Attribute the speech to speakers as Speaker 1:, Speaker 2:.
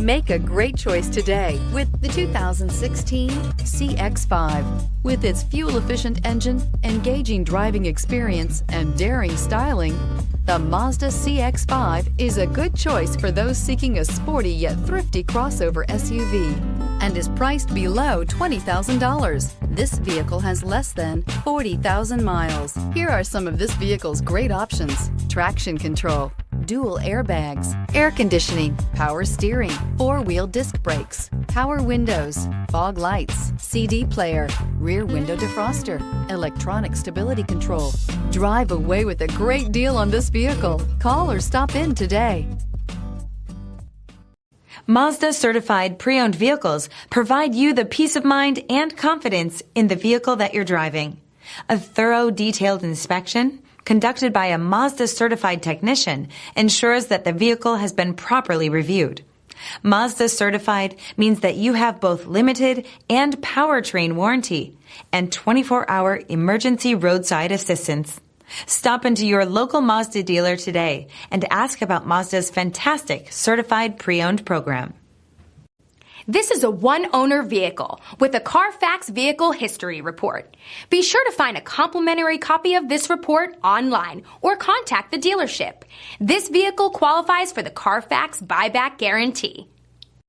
Speaker 1: Make a great choice today with the 2016 CX-5. With its fuel-efficient engine, engaging driving experience, and daring styling, the Mazda CX-5 is a good choice for those seeking a sporty yet thrifty crossover SUV and is priced below $20,000. This vehicle has less than 40,000 miles. Here are some of this vehicle's great options: traction control, dual airbags, air conditioning, power steering, four-wheel disc brakes, power windows, fog lights, CD player, rear window defroster, electronic stability control. Drive away with a great deal on this vehicle. Call or stop in today.
Speaker 2: Mazda certified pre-owned vehicles provide you the peace of mind and confidence in the vehicle that you're driving. A thorough, detailed inspection conducted by a Mazda certified technician ensures that the vehicle has been properly reviewed. Mazda certified means that you have both limited and powertrain warranty and 24-hour emergency roadside assistance. Stop into your local Mazda dealer today and ask about Mazda's fantastic certified pre-owned program.
Speaker 3: This is a one-owner vehicle with a CARFAX Vehicle History Report. Be sure to find a complimentary copy of this report online or contact the dealership. This vehicle qualifies for the CARFAX Buyback Guarantee.